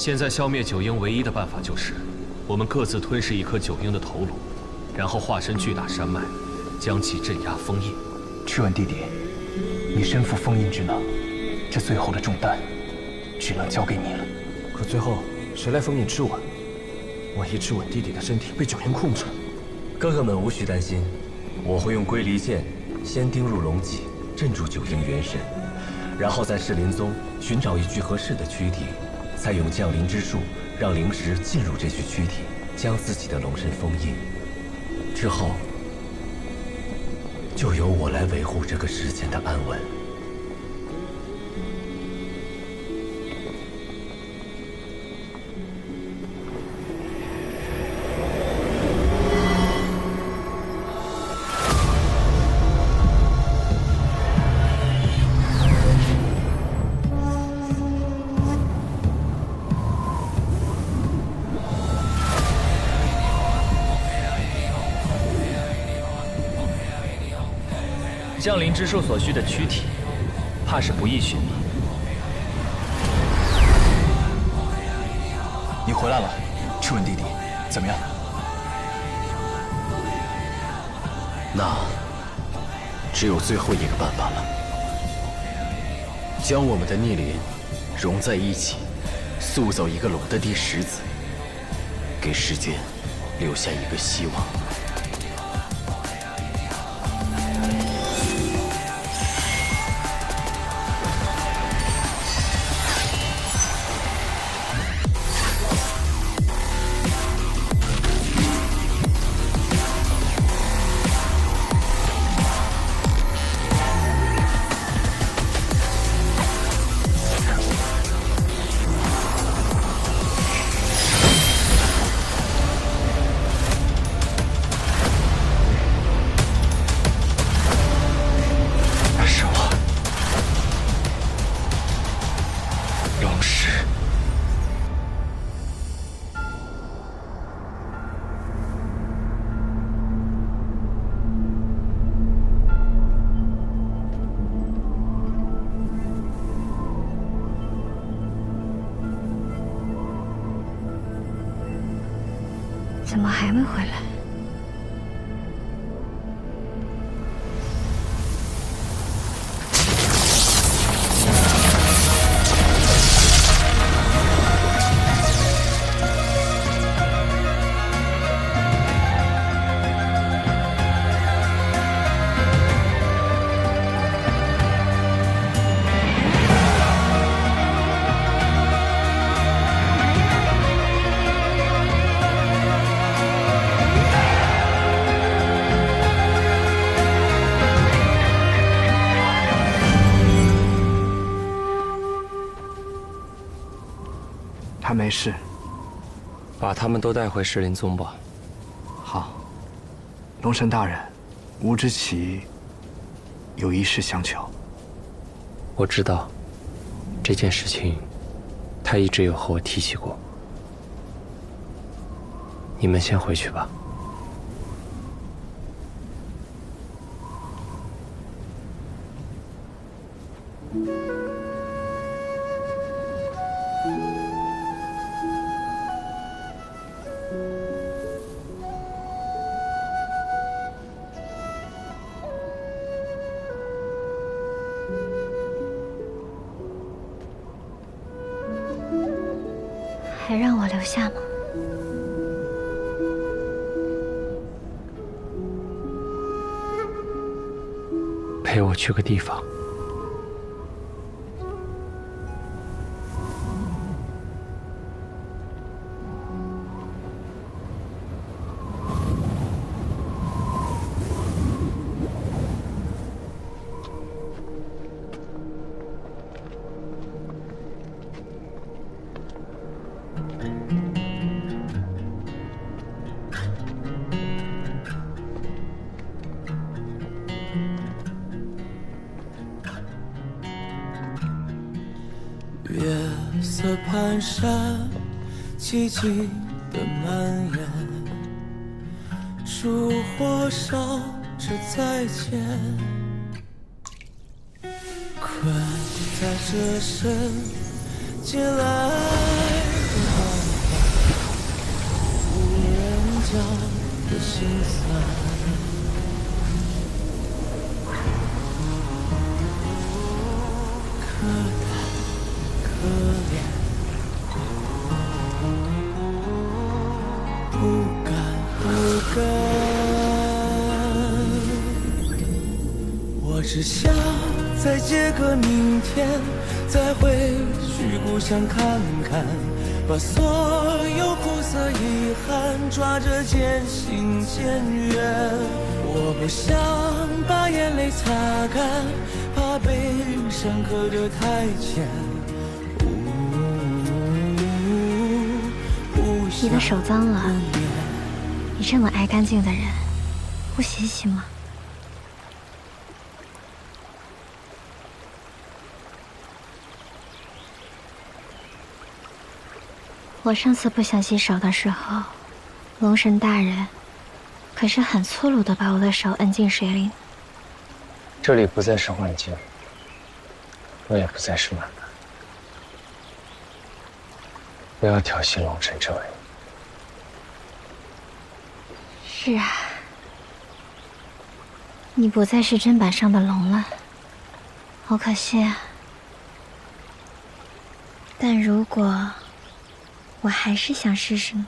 现在消灭九婴唯一的办法就是，我们各自吞噬一颗九婴的头颅，然后化身巨大山脉，将其镇压封印。赤吻弟弟，你身负封印之能，这最后的重担，只能交给你了。可最后谁来封印赤吻？万一赤吻弟弟的身体被九婴控制，哥哥们无需担心，我会用龟离剑先钉入龙脊，镇住九婴元神，然后在噬灵宗寻找一具合适的躯体。 再用降临之术，让灵石进入这具躯体，将自己的龙身封印。之后，就由我来维护这个世间的安稳。降临之术所需的躯体，怕是不易寻觅。你回来了，赤吻弟弟，怎么样？那只有最后一个办法了，将我们的逆鳞融在一起，塑造一个龙的第10子，给世间留下一个希望。 怎么还没回来？他没事，把他们都带回噬灵宗吧。好，龙神大人，吾知其有一事相求。我知道，这件事情，他一直有和我提起过。你们先回去吧。 还让我留下吗？陪我去个地方。月色蹒跚，寂静的蔓延，烛火烧着再见，困在这深夜来小的心酸。可叹可怜，不敢不敢。我只想再借个明天，再回去故乡看看，把所有苦涩遗憾抓着渐行渐远。我不想把眼泪擦干，怕悲伤刻得太浅。你的手脏了，你这么爱干净的人，不洗洗吗？我上次不想洗手的时候，龙神大人可是很粗鲁的把我的手摁进水里。这里不再是幻境，我也不再是满满。不要挑衅龙神这位。是啊，你不再是砧板上的龙了，好可惜啊。但如果我还是想试试呢？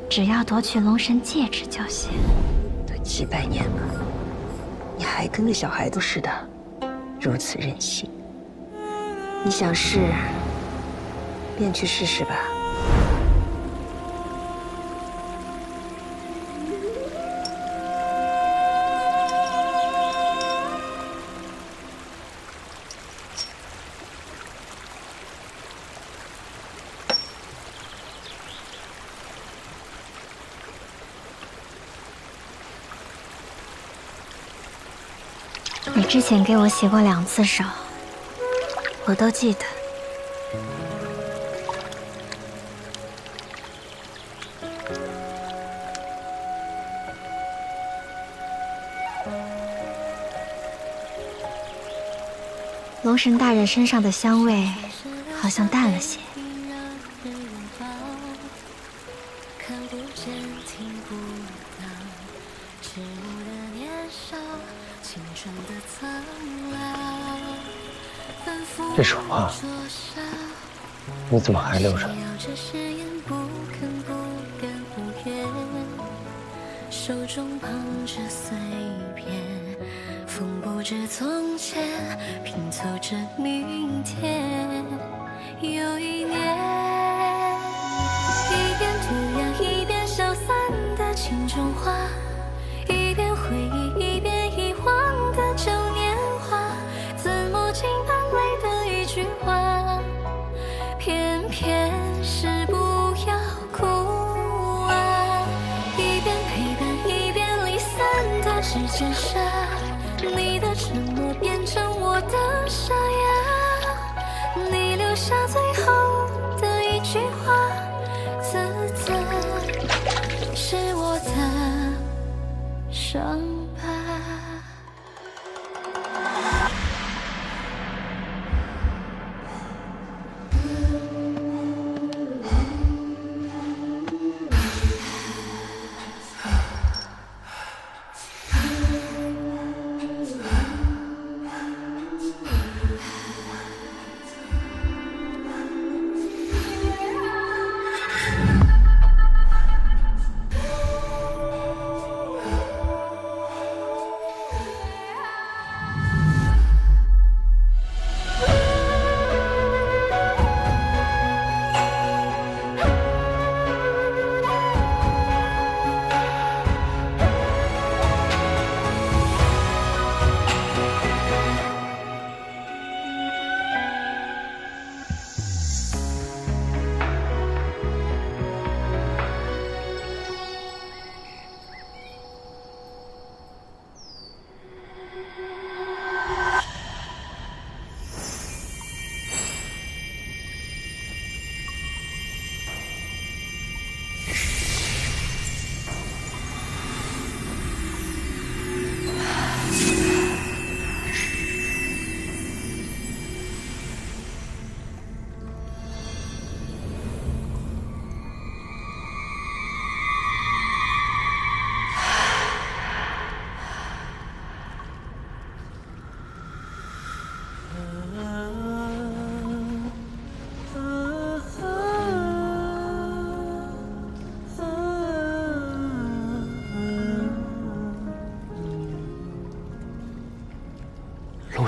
只要夺取龙神戒指就行。都几百年了，你还跟个小孩子似的，如此任性。你想试，便去试试吧。你之前给我洗过2次手，我都记得。龙神大人身上的香味好像淡了些。这手帕，你怎么还留着？手中捧着碎片，缝补着从前，拼凑着明天。有一年，一边涂鸦一边消散的镜中花，一边回忆一边遗忘的旧年华，字幕镜般美的一句话，偏偏是不要哭啊。一边陪伴一边离散的指尖沙，你的沉默变成我的沙哑，你留下最后的一句话，自责是我的伤疤。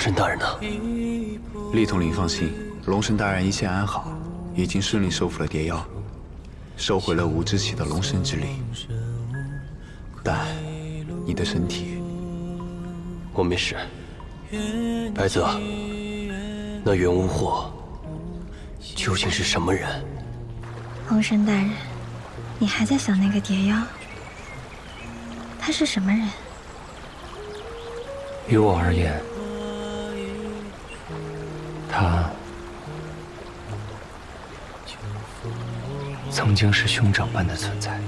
神大人呢？厉统领放心，龙神大人一切安好，已经顺利收服了蝶妖，收回了无之起的龙神之力。但你的身体，我没事。白泽，那袁无惑究竟是什么人？龙神大人，你还在想那个蝶妖？他是什么人？于我而言，他曾经是兄长般的存在。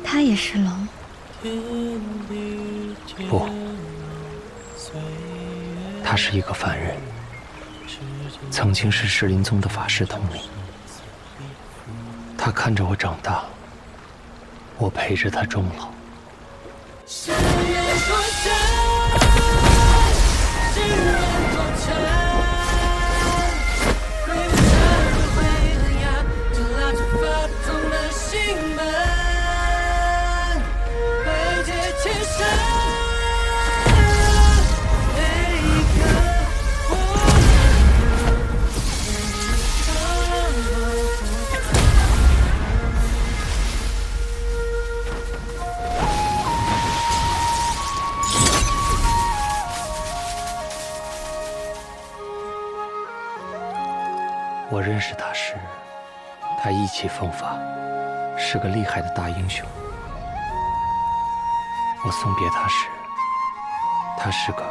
他也是龙？不，他是一个凡人，曾经是石林宗的法师统领。他看着我长大，我陪着他终老。是人多深，是人多沉，回不去不回的呀，就拉着发痛的心门，被劫前生，每一刻我认识他时，他意气风发，是个厉害的大英雄。我送别他时，他是个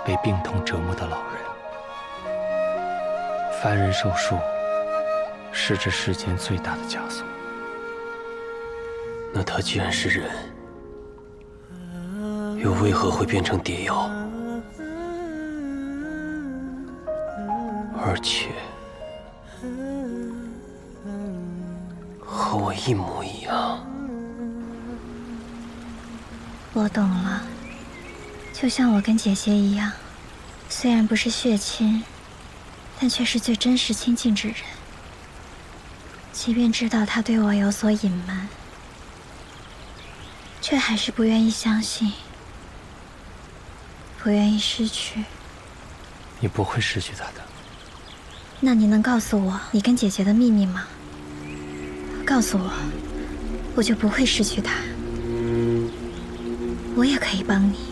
被病痛折磨的老人。凡人受术，是这世间最大的枷锁。那他既然是人，又为何会变成蝶妖？而且和我一模一样。我懂了，就像我跟姐姐一样，虽然不是血亲，但却是最真实亲近之人。即便知道她对我有所隐瞒，却还是不愿意相信，不愿意失去。你不会失去他的。那你能告诉我你跟姐姐的秘密吗？告诉我，我就不会失去她。我也可以帮你。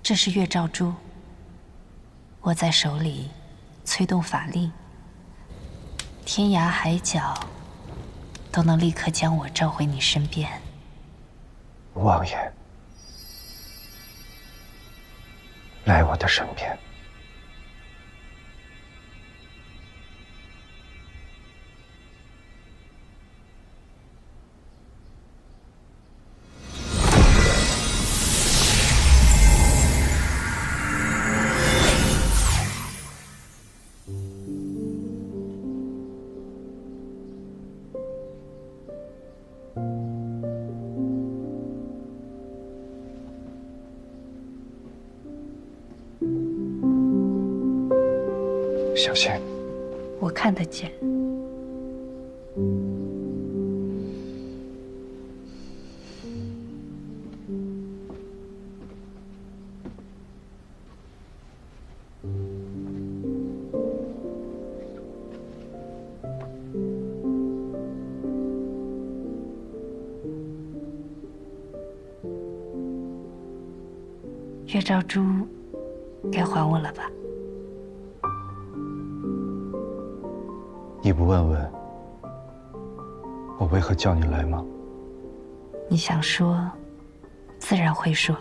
这是月照珠，握在手里，催动法力，天涯海角都能立刻将我召回你身边。王爷，来我的身边。小心！我看得见。月照珠，该还我了吧？你不问问我为何叫你来吗？你想说，自然会说；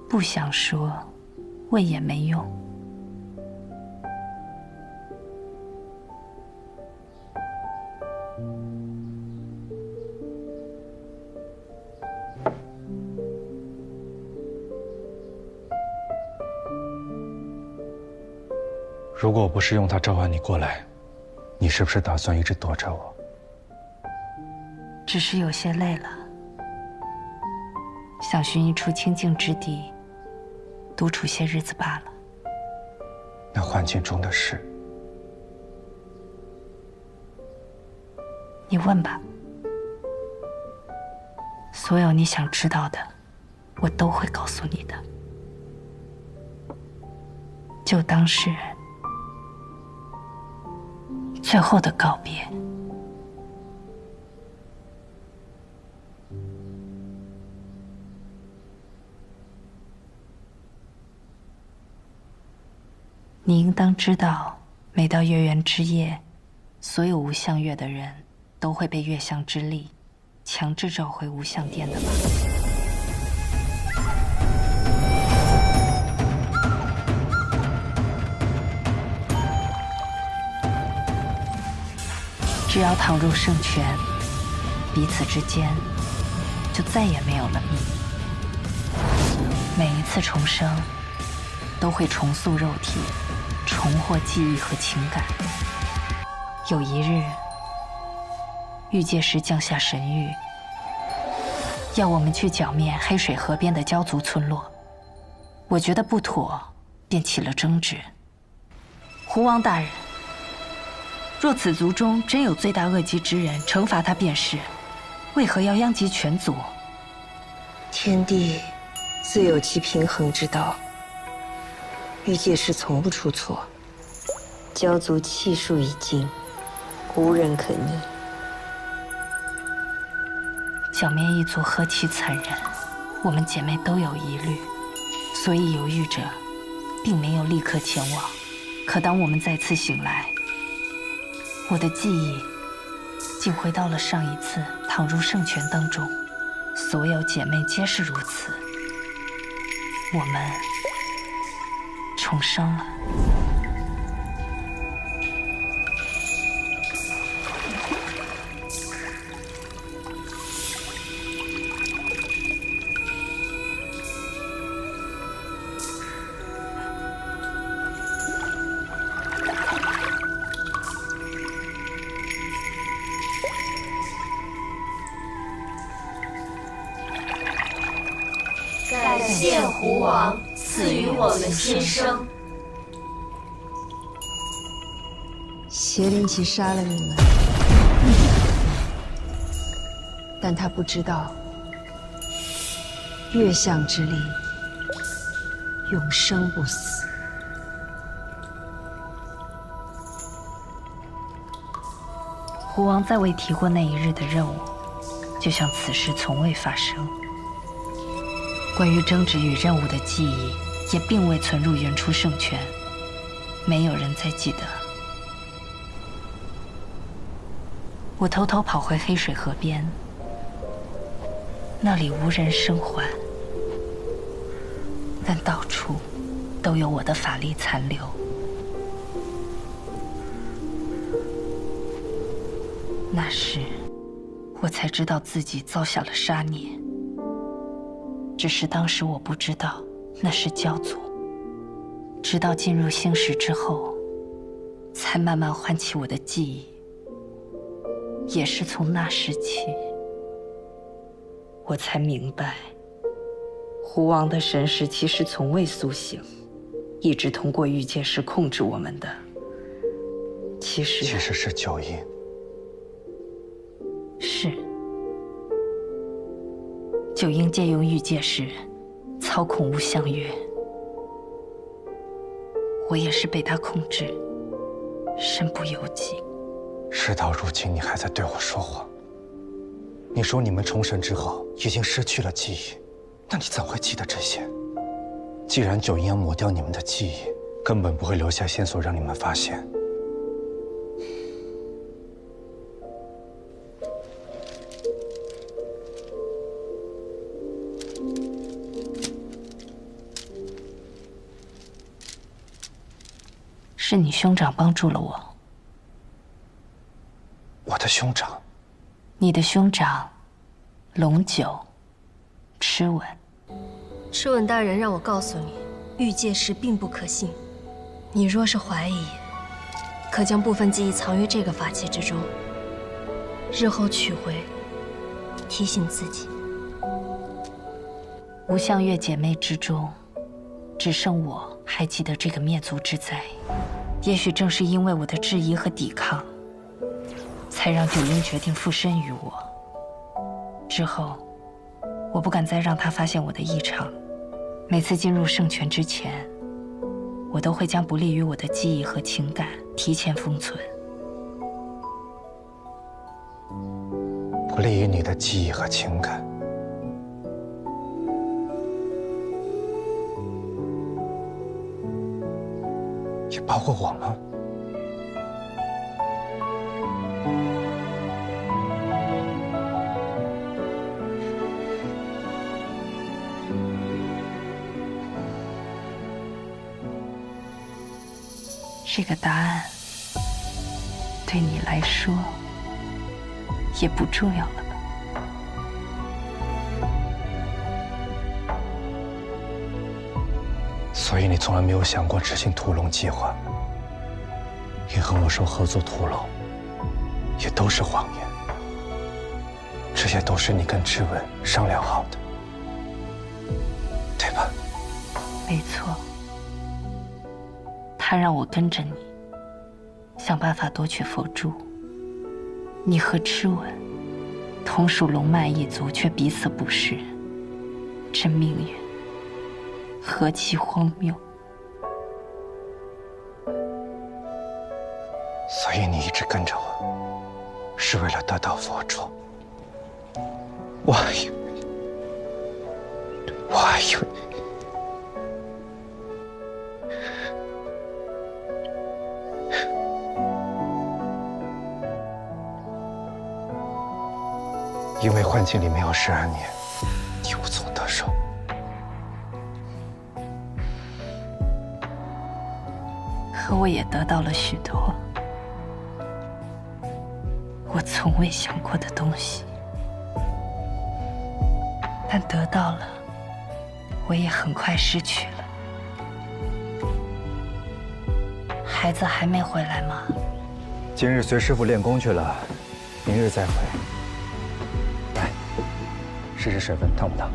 不想说，问也没用。如果我不是用它召唤你过来，你是不是打算一直躲着我？只是有些累了，想寻一处清静之地，独处些日子罢了。那幻境中的事，你问吧。所有你想知道的，我都会告诉你的。就当是最后的告别。你应当知道，每到月圆之夜，所有无相月的人都会被月相之力强制召回无相殿的吧？只要躺入圣泉，彼此之间就再也没有了秘密。每一次重生，都会重塑肉体，重获记忆和情感。有一日，玉界师降下神谕，要我们去剿灭黑水河边的蛟族村落。我觉得不妥，便起了争执。胡王大人，若此族中真有罪大恶极之人，惩罚他便是，为何要殃及全族？天地自有其平衡之道，玉界师从不出错。蛟族气数已尽，无人可逆。剿灭一族何其残忍，我们姐妹都有疑虑，所以犹豫着，并没有立刻前往。可当我们再次醒来，我的记忆竟回到了上一次躺入圣泉当中，所有姐妹皆是如此。我们重生了。感谢胡王赐予我们新生。邪灵旗杀了你们，但他不知道，月相之力永生不死。胡王再未提过那一日的任务，就像此事从未发生。关于争执与任务的记忆，也并未存入原初圣泉，没有人再记得。我偷偷跑回黑水河边，那里无人生还，但到处都有我的法力残留。那时，我才知道自己遭下了杀孽。只是当时我不知道那是蛟族，直到进入星石之后，才慢慢唤起我的记忆。也是从那时起，我才明白，胡王的神识其实从未苏醒，一直通过玉界师控制我们的。其实是九阴。是。九阴借用玉界时，操控无相月。我也是被他控制，身不由己。事到如今，你还在对我说谎。你说你们重生之后已经失去了记忆，那你怎会记得这些？既然九阴要抹掉你们的记忆，根本不会留下线索让你们发现。是你兄长帮助了我。我的兄长？你的兄长，龙九，螭吻。螭吻大人让我告诉你，玉界师并不可信。你若是怀疑，可将部分记忆藏于这个法器之中，日后取回，提醒自己。无相月姐妹之中，只剩我还记得这个灭族之灾。也许正是因为我的质疑和抵抗，才让九婴决定附身于我。之后，我不敢再让他发现我的异常。每次进入圣泉之前，我都会将不利于我的记忆和情感提前封存。不利于你的记忆和情感，也包括我吗？这个答案对你来说也不重要了吧？所以你从来没有想过执行屠龙计划，也和我说合作屠龙，也都是谎言。这些都是你跟芷文商量好的，对吧？没错。他让我跟着你，想办法夺取佛珠。你和芷文同属龙脉一族，却彼此不识，这命运何其荒谬！所以你一直跟着我，是为了得到佛珠。我还以为。因为幻境里没有12年，你无从得手。可我也得到了许多我从未想过的东西，但得到了，我也很快失去了。孩子还没回来吗？今日随师傅练功去了，明日再回。来，试试水分烫不烫？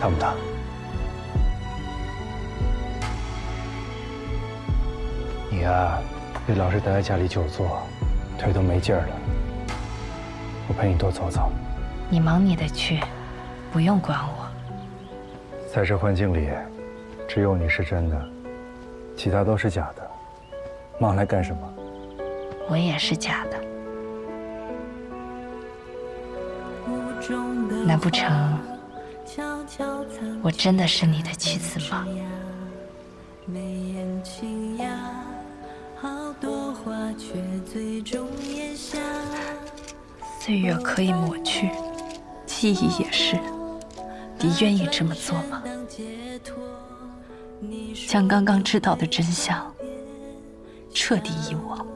烫不烫？你呀，别老是待在家里久坐，腿都没劲儿了。我陪你多走走。你忙你的去，不用管我。在这幻境里，只有你是真的，其他都是假的。忙来干什么？我也是假的。难不成我真的是你的妻子吗？岁月可以抹去，记忆也是。你愿意这么做吗？将刚刚知道的真相彻底遗忘，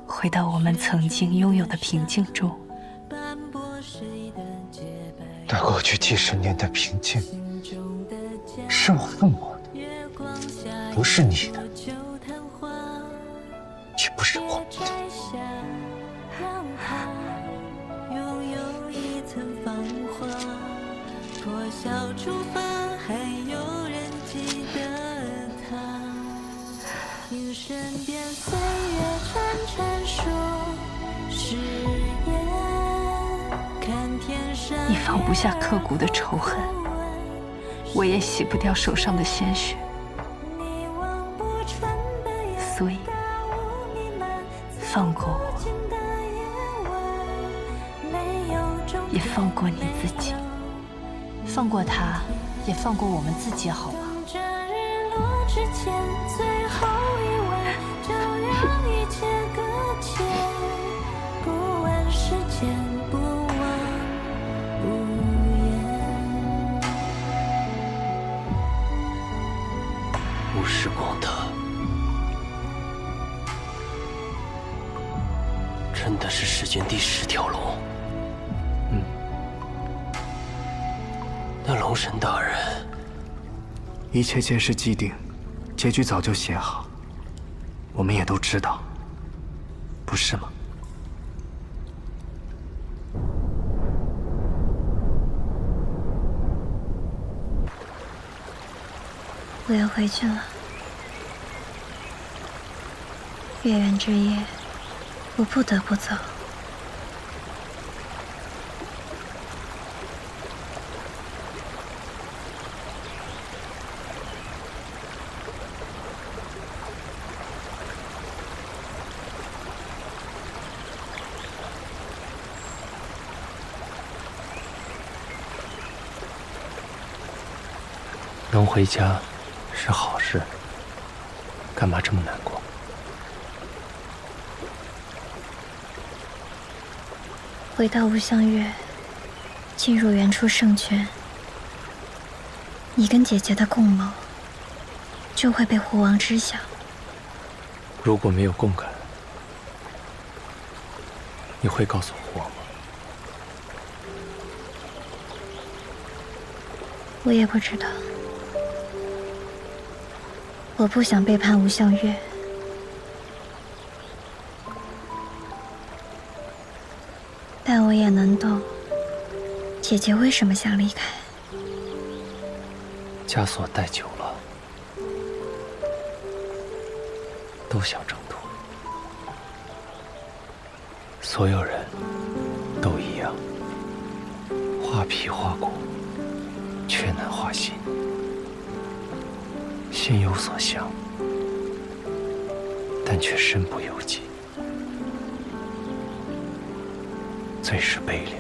回到我们曾经拥有的平静中。那过去几十年的平静，是我父母的，不是你的，也不是我的。你放不下刻骨的仇恨，我也洗不掉手上的鲜血，所以放过我，也放过你自己，放过他，也放过我们自己，好吗？无视光德，真的是世间第10条龙。龙神大人，一切皆是既定，结局早就写好，我们也都知道，不是吗？我要回去了。月圆之夜，我不得不走。能回家是好事，干嘛这么难过？回到无相月，进入原初圣泉，你跟姐姐的共谋就会被狐王知晓。如果没有共感，你会告诉狐王吗？我也不知道。我不想背叛无相月。但我也能懂，姐姐为什么想离开。枷锁戴久了，都想挣脱。所有人都一样，画皮画骨，却难画心。心有所向，但却身不由己。最是悲凉。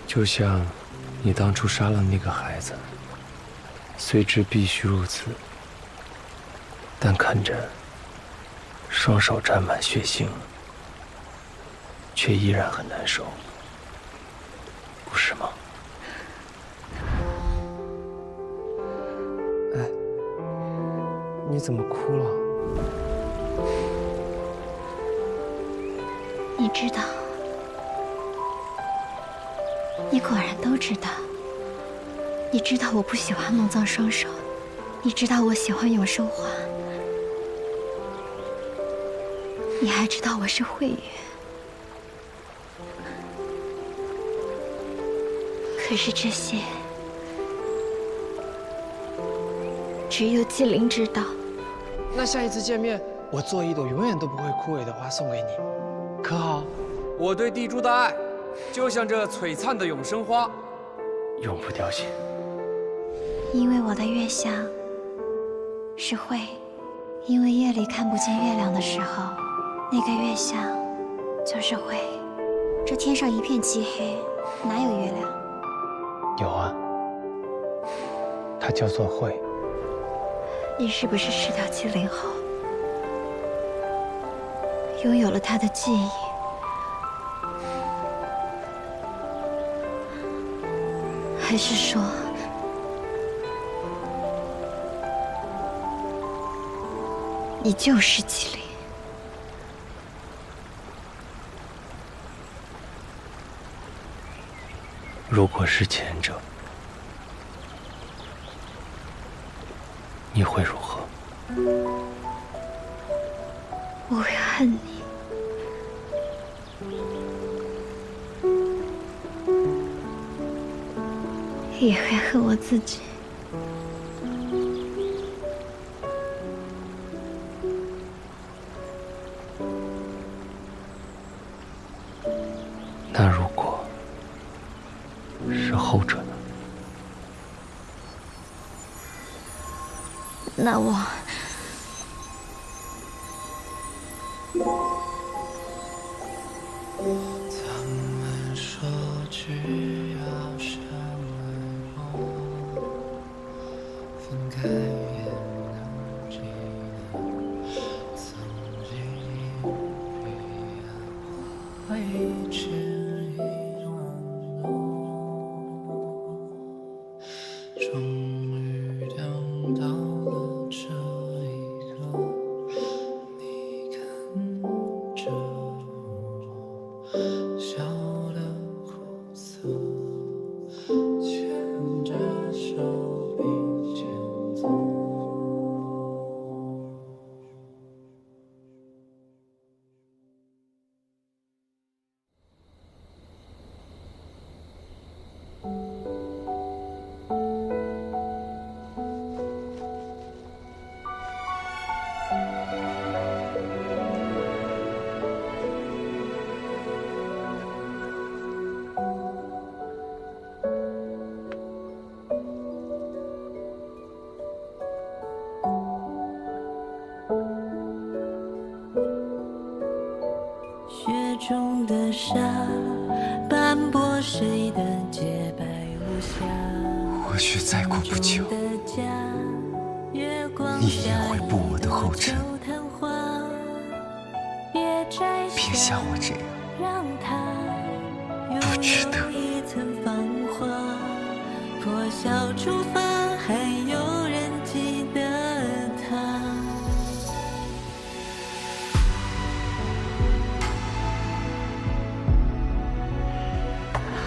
就像你当初杀了那个孩子，虽知必须如此，但看着双手沾满血腥，却依然很难受，不是吗？哎，你怎么哭了？你知道，你果然都知道。你知道我不喜欢梦葬双手，你知道我喜欢永生花，你还知道我是慧月。可是这些，只有纪灵知道。那下一次见面，我做一朵永远都不会枯萎的花送给你。可好？我对地珠的爱，就像这璀璨的永生花，永不凋谢。因为我的月相是慧，因为夜里看不见月亮的时候，那个月相就是慧。这天上一片漆黑，哪有月亮？有啊，它叫做慧。你是不是失掉纪灵后，拥有了他的记忆？还是说，你就是纪灵？如果是前者，你会如何？我会恨你。也会恨我自己。那如果是后者呢？那我终于等到了这下，斑驳谁的洁白无瑕。或许再过不久，你也会步我的后尘。别像我这样，不值得。破晓出发，还有人记得他。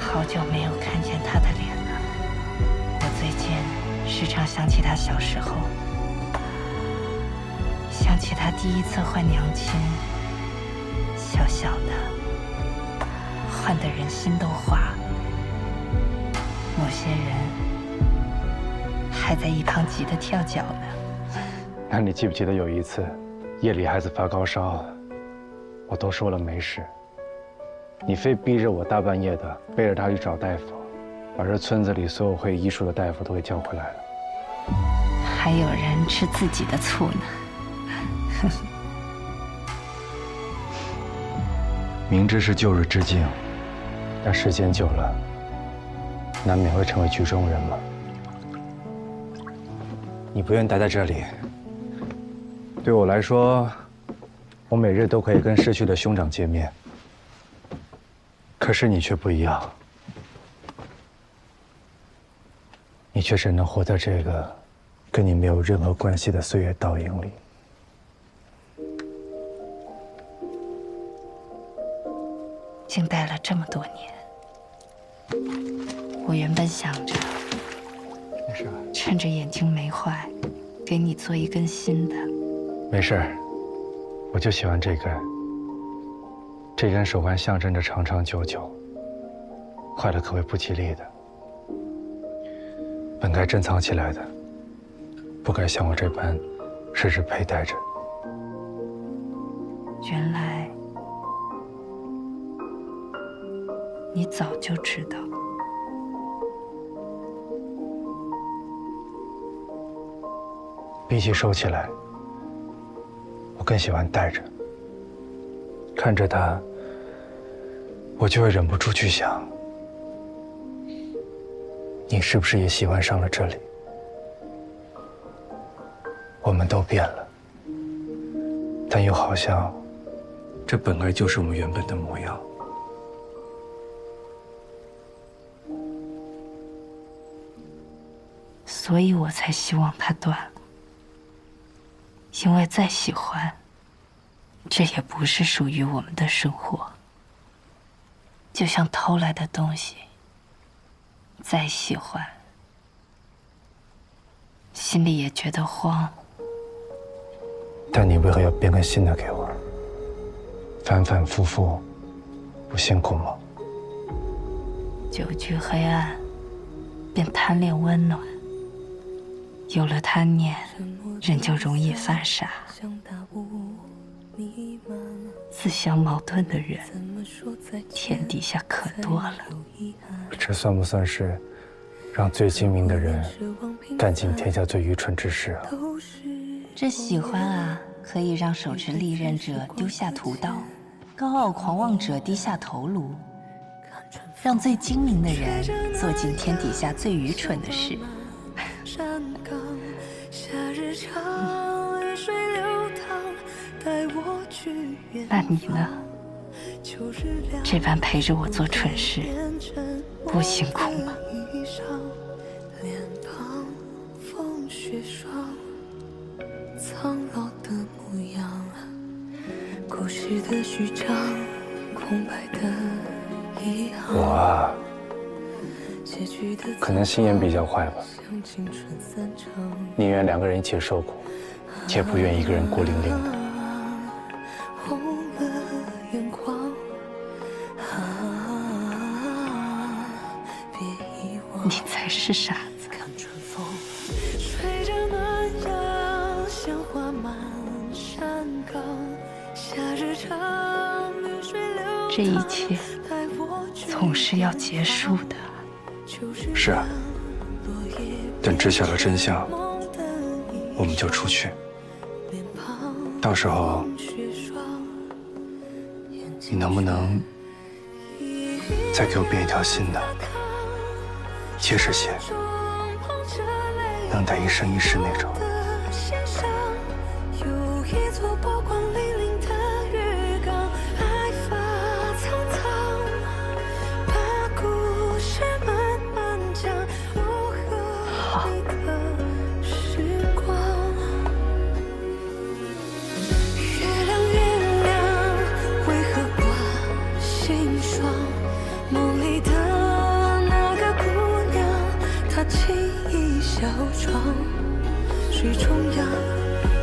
好久没有看见他的脸了。我最近时常想起他小时候，想起他第一次换娘亲，小小的，换得人心都化。某些人还在一旁急得跳脚呢。那你记不记得有一次，夜里孩子发高烧，我都说了没事，你非逼着我大半夜的背着他去找大夫，把这村子里所有会医术的大夫都给叫回来了。还有人吃自己的醋呢。明知是旧日之境，但时间久了，难免会成为局中人嘛。你不愿待在这里，对我来说，我每日都可以跟逝去的兄长见面。可是你却不一样，你却只能活在这个跟你没有任何关系的岁月倒影里。静待了这么多年，我原本想着，趁着眼睛没坏，给你做一根新的。没事，我就喜欢这根。这根手环象征着长长久久，坏了可谓不吉利的。本该珍藏起来的，不该像我这般时时佩戴着。原来你早就知道。比起收起来，我更喜欢戴着。看着它，我就会忍不住去想，你是不是也喜欢上了这里？我们都变了，但又好像这本来就是我们原本的模样。所以我才希望它断了，因为再喜欢，这也不是属于我们的生活。就像偷来的东西，再喜欢，心里也觉得慌。但你为何要编个新的给我？反反复复，不辛苦吗？久居黑暗，便贪恋温暖。有了贪念，人就容易犯傻。自相矛盾的人，天底下可多了。这算不算是让最精明的人干尽天下最愚蠢之事啊？这喜欢啊，可以让手持利刃者丢下屠刀，高傲狂妄者低下头颅，让最精明的人做尽天底下最愚蠢的事。那你呢？这般陪着我做蠢事，不辛苦吗？我啊，可能心眼比较坏吧，宁愿两个人一起受苦，也不愿一个人孤零零的。你才是傻子。这一切总是要结束的。是啊，等知晓了真相，我们就出去。到时候，你能不能再给我编一条新的，结实些，能戴一生一世那种。小床，水中央，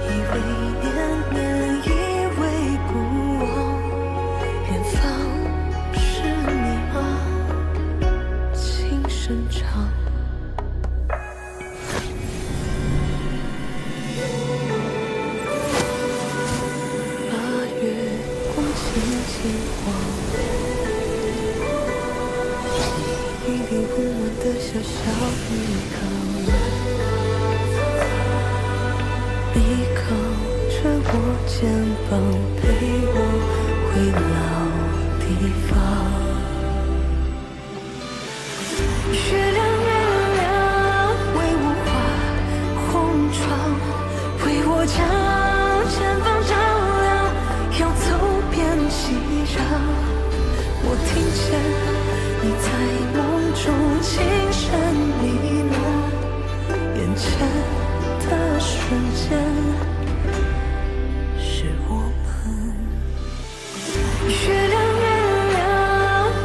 以为念念，以为不忘。远方是你吗？轻声唱。把月光轻轻晃，一粒温暖的小小依靠。你靠着我肩膀，陪我回老地方。月亮月亮，为我画红窗，为我将前方照亮。要走遍熙攘，我听见你在梦中轻声呢喃，眼前。的瞬间，是我们。月亮月亮，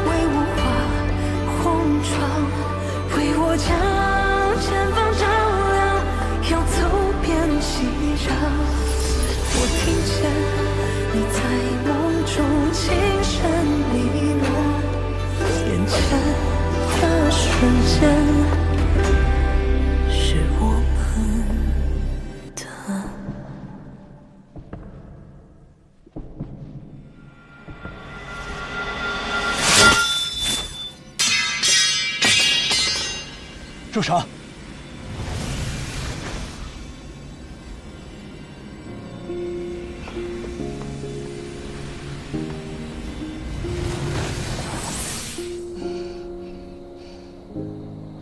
为我画红窗，为我将前方照亮。要走遍熙攘，我听见你在梦中轻声呢喃，眼前的瞬间。住手！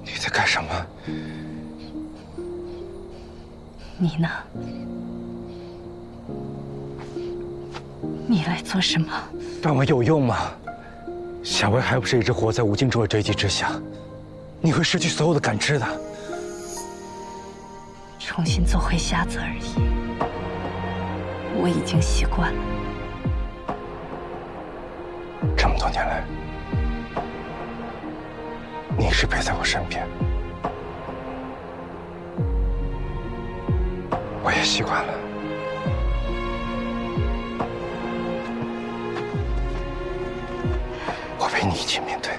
你在干什么？你呢？你来做什么？但我有用吗？夏薇还不是一直活在无尽中的追击之下。你会失去所有的感知的。重新做回瞎子而已，我已经习惯了。这么多年来，你一直陪在我身边，我也习惯了。我陪你一起面对。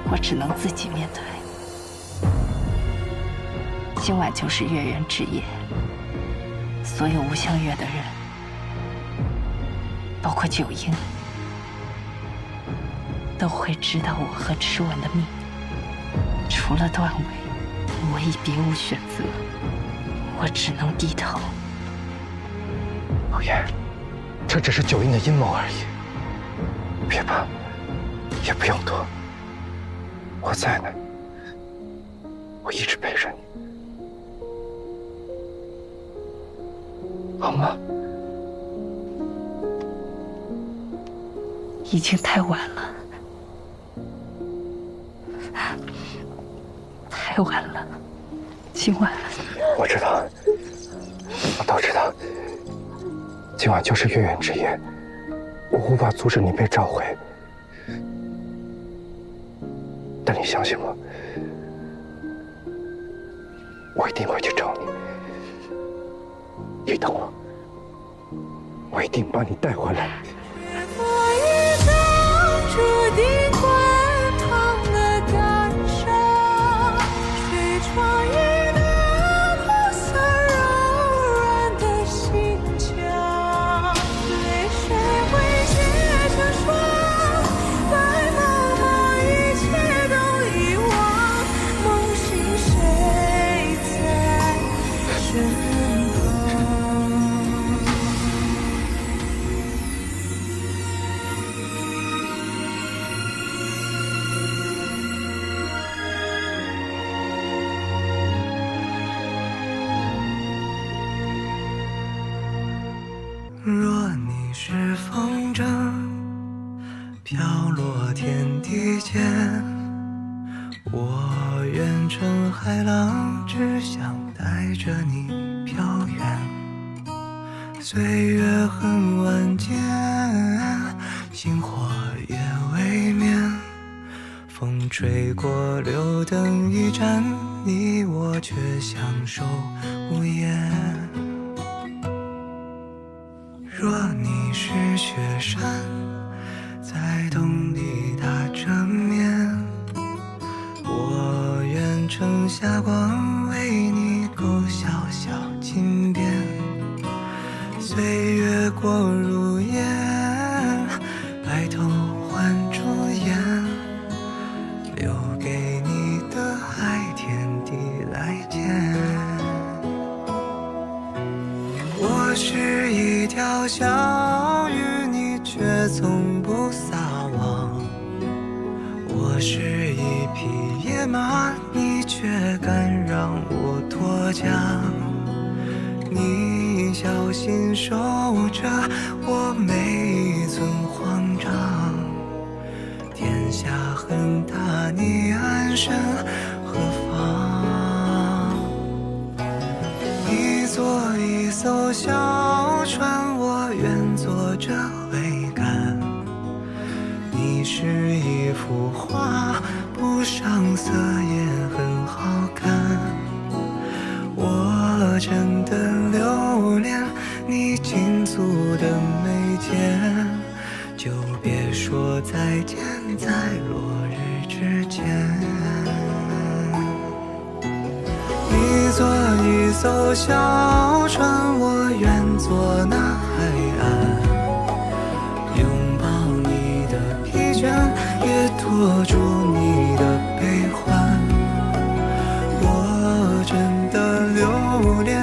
我只能自己面对。今晚就是月圆之夜，所有无相月的人，包括九婴，都会知道我和螭吻的秘密。除了段伟，我已别无选择，我只能低头。陆言，这只是九婴的阴谋而已，别怕，也不用躲。我在呢，我一直陪着你，好吗？已经太晚了，太晚了。今晚，我知道，我都知道。今晚就是月圆之夜，我无法阻止你被召回。但你相信我，我一定会去找你。你等我，我一定把你带回来。遇见。我愿成海浪，只想带着你飘远。岁月很晚间，星火也未眠。风吹过，留灯一盏，你我却相守无言。若你是雪山，在洞里打着面，我愿盛霞光，为你勾小小金边。岁月过如烟，白头换朱颜，留给你的爱，天地来见。我是一条小鱼，你却从不撒网。我是一匹野马，你却敢让我脱缰。你小心守着我每一寸慌张。天下很大，你安身何方？你做一艘小船，我愿做这桅杆。你是一幅画，不上色也很好看。我真的留恋你金足的眉间，就别说再见，在落日之前。你做一艘小船，我愿做那海岸，拥抱你的疲倦，也拖住你的悲欢。我真的留恋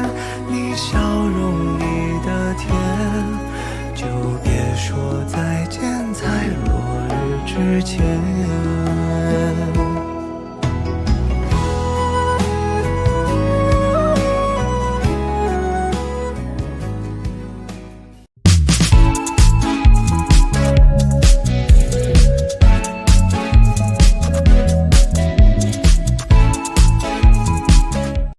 你笑容里的甜，就别说再见，在落日之前。